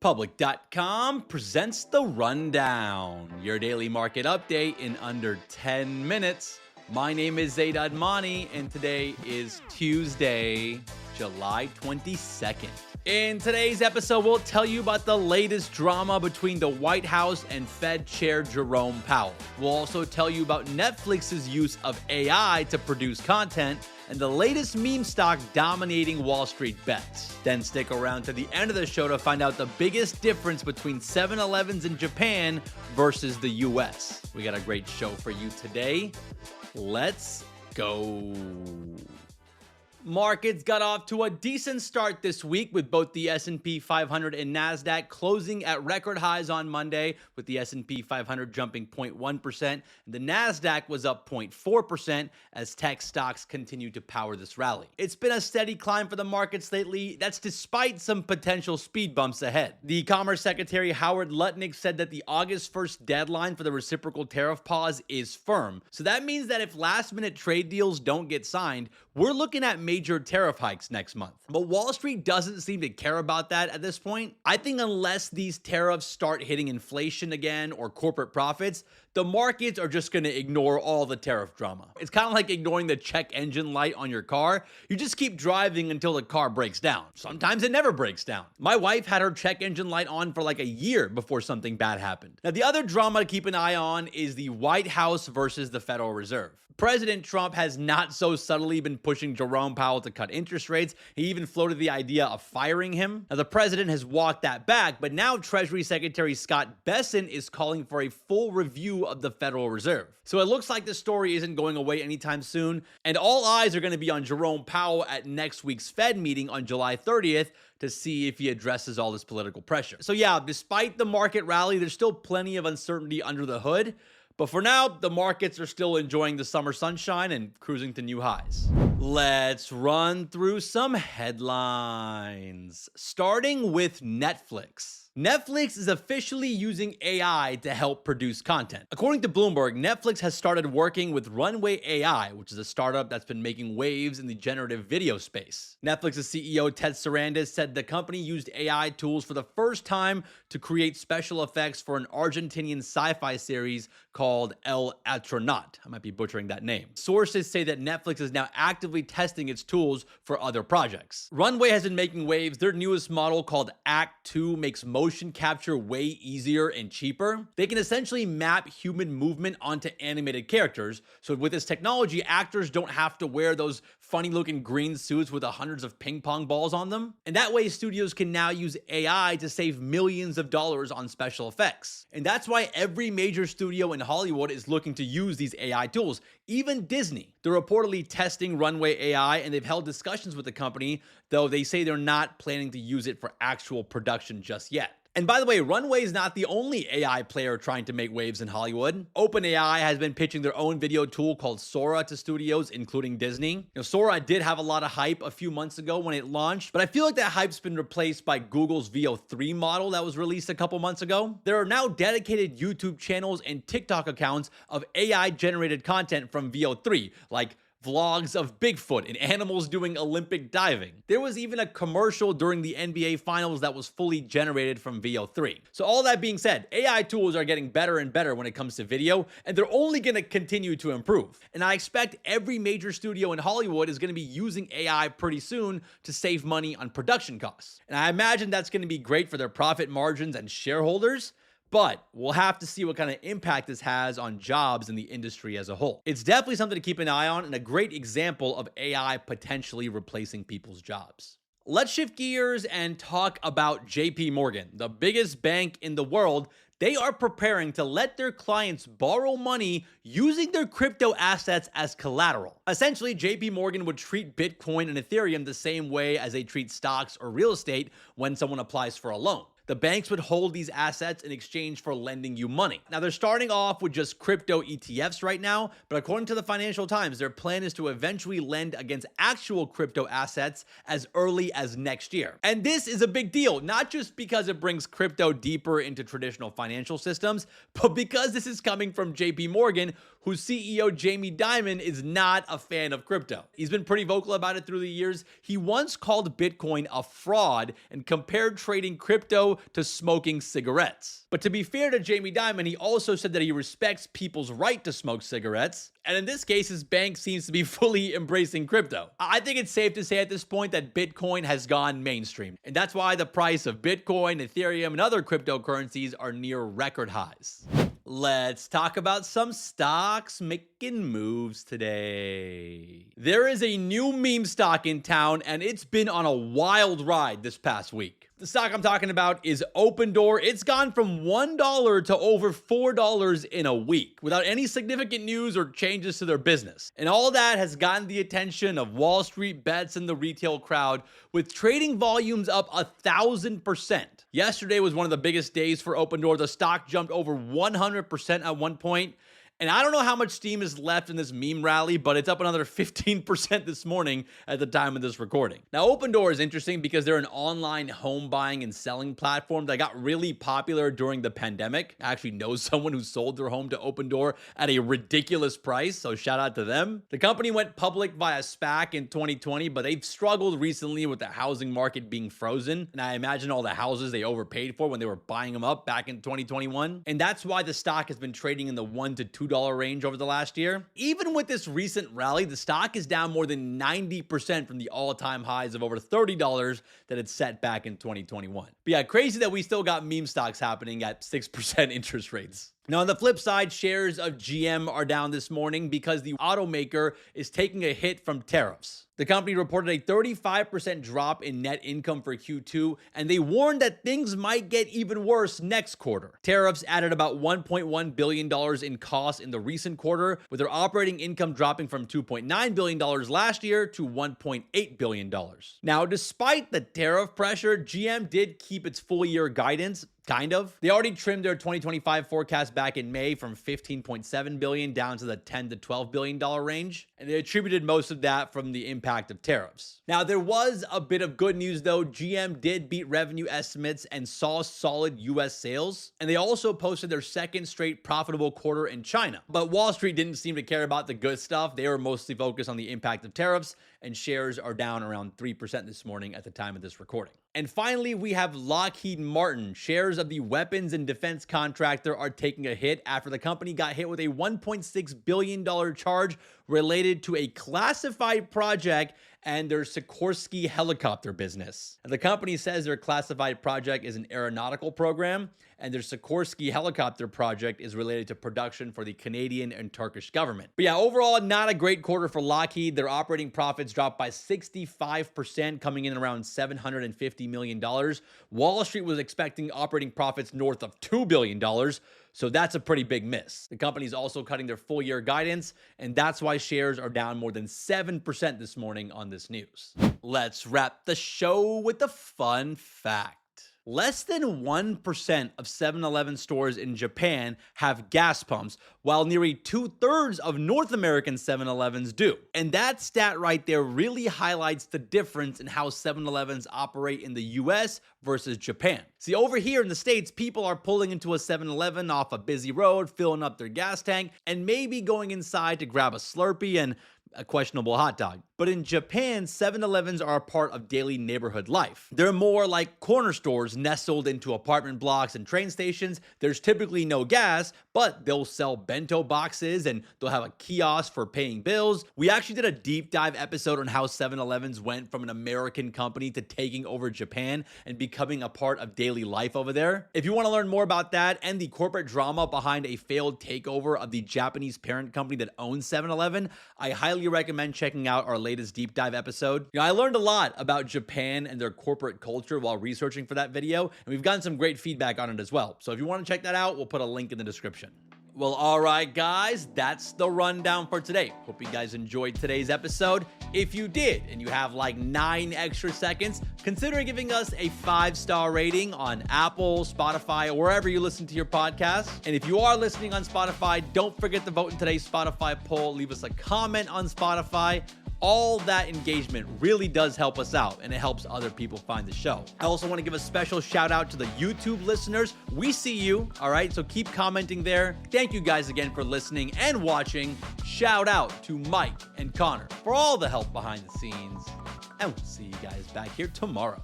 Public.com presents The Rundown, your daily market update in under 10 minutes. My name is Zaid Admani, and today is Tuesday, July 22nd. In today's episode, we'll tell you about the latest drama between the White House and Fed Chair Jerome Powell. We'll also tell you about Netflix's use of AI to produce content and the latest meme stock dominating Wall Street bets. Then stick around to the end of the show to find out the biggest difference between 7-Elevens in Japan versus the US. We got a great show for you today. Let's go. Markets got off to a decent start this week with both the S&P 500 and NASDAQ closing at record highs on Monday, with the S&P 500 jumping 0.1% and the NASDAQ was up 0.4% as tech stocks continue to power this rally. It's been a steady climb for the markets lately. That's despite some potential speed bumps ahead. The Commerce Secretary Howard Lutnick said that the August 1st deadline for the reciprocal tariff pause is firm. So that means that if last-minute trade deals don't get signed, we're looking at major tariff hikes next month. But Wall Street doesn't seem to care about that at this point. I think unless these tariffs start hitting inflation again or corporate profits, the markets are just going to ignore all the tariff drama. It's kind of like ignoring the check engine light on your car. You just keep driving until the car breaks down. Sometimes it never breaks down. My wife had her check engine light on for like a year before something bad happened. Now, the other drama to keep an eye on is the White House versus the Federal Reserve. President Trump has not so subtly been pushing Jerome Powell to cut interest rates. He even floated the idea of firing him. Now, the president has walked that back, but now Treasury Secretary Scott Bessent is calling for a full review of the Federal Reserve. So it looks like the story isn't going away anytime soon, and all eyes are going to be on Jerome Powell at next week's Fed meeting on July 30th to see if he addresses all this political pressure. So yeah, despite the market rally, there's still plenty of uncertainty under the hood. But for now, the markets are still enjoying the summer sunshine and cruising to new highs. Let's run through some headlines, starting with Netflix. Netflix is officially using AI to help produce content. According to Bloomberg, Netflix has started working with Runway AI, which is a startup that's been making waves in the generative video space. Netflix's CEO Ted Sarandos said the company used AI tools for the first time to create special effects for an Argentinian sci-fi series called El Astronaut. I might be butchering that name. Sources say that Netflix is now actively testing its tools for other projects. Runway has been making waves. Their newest model, called Act 2, makes motion capture way easier and cheaper. They can essentially map human movement onto animated characters. So with this technology, actors don't have to wear those funny looking green suits with hundreds of ping pong balls on them. And that way, studios can now use AI to save millions of dollars on special effects. And that's why every major studio in Hollywood is looking to use these AI tools. Even Disney. They're reportedly testing Runway AI, and they've held discussions with the company, though they say they're not planning to use it for actual production just yet. And by the way, Runway is not the only AI player trying to make waves in Hollywood. OpenAI has been pitching their own video tool called Sora to studios, including Disney. Sora did have a lot of hype a few months ago when it launched, but I feel like that hype's been replaced by Google's Veo 3 model that was released a couple months ago. There are now dedicated YouTube channels and TikTok accounts of AI-generated content from Veo 3, like vlogs of Bigfoot and animals doing Olympic diving. There was even a commercial during the NBA Finals that was fully generated from Veo 3. So all that being said, AI tools are getting better and better when it comes to video, and they're only going to continue to improve. And I expect every major studio in Hollywood is going to be using AI pretty soon to save money on production costs. And I imagine that's going to be great for their profit margins and shareholders. But we'll have to see what kind of impact this has on jobs in the industry as a whole. It's definitely something to keep an eye on and a great example of AI potentially replacing people's jobs. Let's shift gears and talk about JPMorgan, the biggest bank in the world. They are preparing to let their clients borrow money using their crypto assets as collateral. Essentially, JPMorgan would treat Bitcoin and Ethereum the same way as they treat stocks or real estate when someone applies for a loan. The banks would hold these assets in exchange for lending you money. Now, they're starting off with just crypto ETFs right now, but according to the Financial Times, their plan is to eventually lend against actual crypto assets as early as next year. And this is a big deal, not just because it brings crypto deeper into traditional financial systems, but because this is coming from JP Morgan, whose CEO Jamie Dimon is not a fan of crypto. He's been pretty vocal about it through the years. He once called Bitcoin a fraud and compared trading crypto to smoking cigarettes. But to be fair to Jamie Dimon, he also said that he respects people's right to smoke cigarettes. And in this case, his bank seems to be fully embracing crypto. I think it's safe to say at this point that Bitcoin has gone mainstream. And that's why the price of Bitcoin, Ethereum, and other cryptocurrencies are near record highs. Let's talk about some stocks making moves today. There is a new meme stock in town, and it's been on a wild ride this past week. The stock I'm talking about is Opendoor. It's gone from $1 to over $4 in a week without any significant news or changes to their business. And all that has gotten the attention of Wall Street bets and the retail crowd, with trading volumes up 1,000%. Yesterday was one of the biggest days for Opendoor. The stock jumped over 100% at one point. And I don't know how much steam is left in this meme rally, but it's up another 15% this morning at the time of this recording. Now, Opendoor is interesting because they're an online home buying and selling platform that got really popular during the pandemic. I actually know someone who sold their home to Opendoor at a ridiculous price, so shout out to them. The company went public via SPAC in 2020, but they've struggled recently with the housing market being frozen. And I imagine all the houses they overpaid for when they were buying them up back in 2021. And that's why the stock has been trading in the $1 to $2 range over the last year. Even with this recent rally, the stock is down more than 90% from the all-time highs of over $30 that it set back in 2021. But yeah, crazy that we still got meme stocks happening at 6% interest rates. Now, on the flip side, shares of GM are down this morning because the automaker is taking a hit from tariffs. The company reported a 35% drop in net income for Q2, and they warned that things might get even worse next quarter. Tariffs added about $1.1 billion in costs in the recent quarter, with their operating income dropping from $2.9 billion last year to $1.8 billion. Now, despite the tariff pressure, GM did keep its full-year guidance. Kind of. They already trimmed their 2025 forecast back in May from $15.7 billion down to the $10 to $12 billion range, and they attributed most of that from the impact of tariffs. Now, there was a bit of good news though. GM did beat revenue estimates and saw solid US sales, and they also posted their second straight profitable quarter in China. But Wall Street didn't seem to care about the good stuff. They were mostly focused on the impact of tariffs, and shares are down around 3% this morning at the time of this recording. And finally, we have Lockheed Martin. Shares of the weapons and defense contractor are taking a hit after the company got hit with a $1.6 billion charge related to a classified project and their Sikorsky helicopter business. And the company says their classified project is an aeronautical program, and their Sikorsky helicopter project is related to production for the Canadian and Turkish government. But yeah, overall, not a great quarter for Lockheed. Their operating profits dropped by 65%, coming in around $750 million. Wall Street was expecting operating profits north of $2 billion. So that's a pretty big miss. The company's also cutting their full year guidance, and that's why shares are down more than 7% this morning on this news. Let's wrap the show with a fun fact. Less than 1% of 7-Eleven stores in Japan have gas pumps, while nearly 2/3 of North American 7-Elevens do. And that stat right there really highlights the difference in how 7-Elevens operate in the US versus Japan. See, over here in the States, people are pulling into a 7-Eleven off a busy road, filling up their gas tank, and maybe going inside to grab a Slurpee and a questionable hot dog. But in Japan, 7-Elevens are a part of daily neighborhood life. They're more like corner stores nestled into apartment blocks and train stations. There's typically no gas, but they'll sell bento boxes and they'll have a kiosk for paying bills. We actually did a deep dive episode on how 7-Elevens went from an American company to taking over Japan and becoming a part of daily life over there. If you want to learn more about that and the corporate drama behind a failed takeover of the Japanese parent company that owns 7-Eleven, I highly recommend checking out our latest deep dive episode. I learned a lot about Japan and their corporate culture while researching for that video, and we've gotten some great feedback on it as well. So if you want to check that out, we'll put a link in the description. Well, all right, guys, that's the rundown for today. Hope you guys enjoyed today's episode. If you did, and you have like 9 extra seconds, consider giving us a 5-star rating on Apple, Spotify, or wherever you listen to your podcast. And if you are listening on Spotify, don't forget to vote in today's Spotify poll. Leave us a comment on Spotify. All that engagement really does help us out, and it helps other people find the show. I also want to give a special shout out to the YouTube listeners. We see you, all right? So keep commenting there. Thank you guys again for listening and watching. Shout out to Mike and Connor for all the help behind the scenes. And we'll see you guys back here tomorrow.